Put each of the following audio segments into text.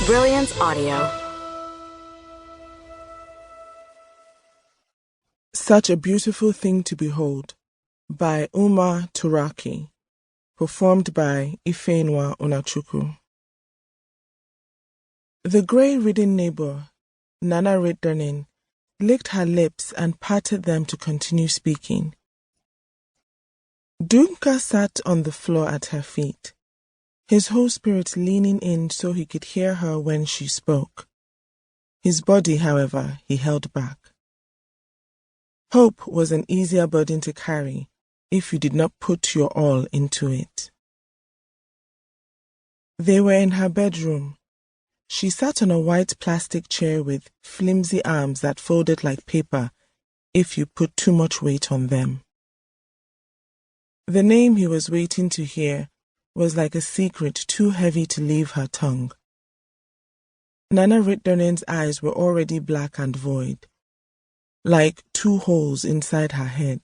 Brilliance Audio. Such a Beautiful Thing to Behold by Umar Turaki, performed by Ifeinwa Onachukwu. The grey-ridden neighbor, Nana Riddernin, licked her lips and parted them to continue speaking. Dunka sat on the floor at her feet, his whole spirit leaning in so he could hear her when she spoke. His body, however, he held back. Hope was an easier burden to carry if you did not put your all into it. They were in her bedroom. She sat on a white plastic chair with flimsy arms that folded like paper if you put too much weight on them. The name he was waiting to hear was like a secret too heavy to leave her tongue. Nana Riddernin's eyes were already black and void, like two holes inside her head.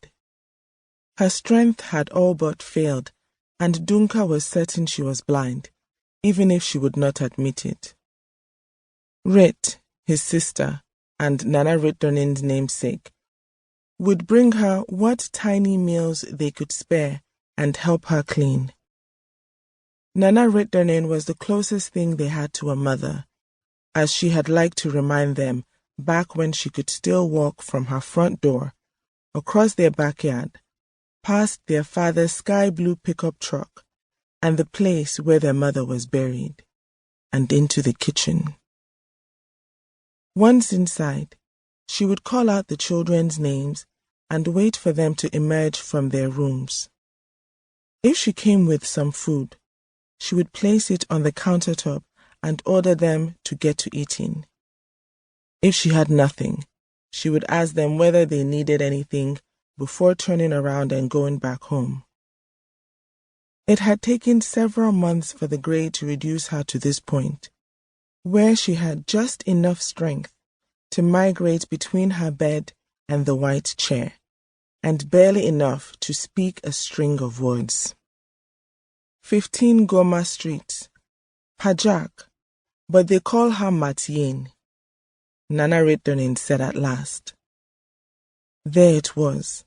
Her strength had all but failed, and Dunka was certain she was blind, even if she would not admit it. Rit, his sister, and Nana Riddernin's namesake, would bring her what tiny meals they could spare and help her clean. Nana Riddernin was the closest thing they had to a mother, as she had liked to remind them back when she could still walk from her front door, across their backyard, past their father's sky-blue pickup truck, and the place where their mother was buried, and into the kitchen. Once inside, she would call out the children's names and wait for them to emerge from their rooms. If she came with some food, she would place it on the countertop and order them to get to eating. If she had nothing, she would ask them whether they needed anything before turning around and going back home. It had taken several months for the grey to reduce her to this point, where she had just enough strength to migrate between her bed and the white chair, and barely enough to speak a string of words. 15 Goma Street, Pajak, but they call her Matien, Nana Riddernin said at last. There it was,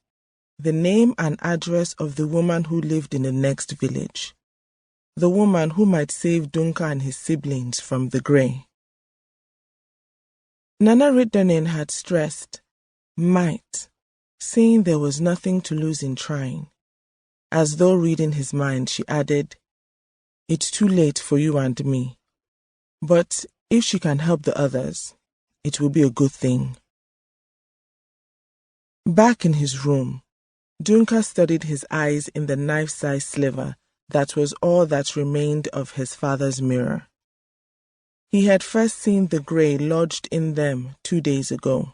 the name and address of the woman who lived in the next village, the woman who might save Dunka and his siblings from the grey. Nana Riddernin had stressed might, saying there was nothing to lose in trying. As though reading his mind, she added, "It's too late for you and me. But if she can help the others, it will be a good thing." Back in his room, Dunka studied his eyes in the knife-sized sliver that was all that remained of his father's mirror. He had first seen the grey lodged in them 2 days ago.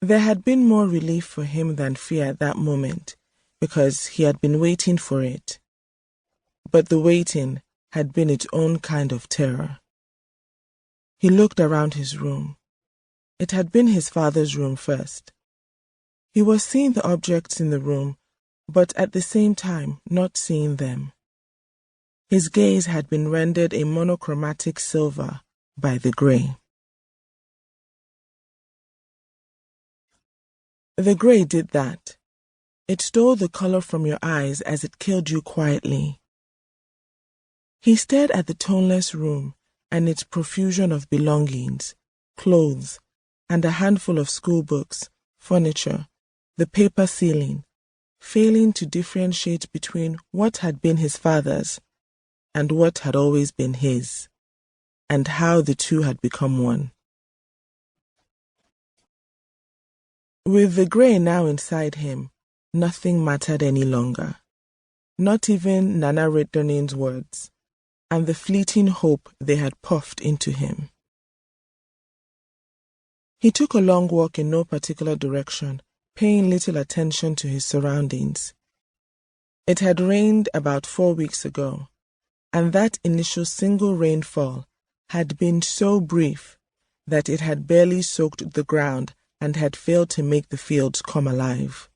There had been more relief for him than fear at that moment, because he had been waiting for it. But the waiting had been its own kind of terror. He looked around his room. It had been his father's room first. He was seeing the objects in the room, but at the same time not seeing them. His gaze had been rendered a monochromatic silver by the grey. The grey did that. It stole the color from your eyes as it killed you quietly. He stared at the toneless room and its profusion of belongings, clothes, and a handful of school books, furniture, the paper ceiling, failing to differentiate between what had been his father's and what had always been his, and how the two had become one. With the grey now inside him, nothing mattered any longer, not even Nana Riddernin's words, and the fleeting hope they had puffed into him. He took a long walk in no particular direction, paying little attention to his surroundings. It had rained about 4 weeks ago, and that initial single rainfall had been so brief that it had barely soaked the ground and had failed to make the fields come alive.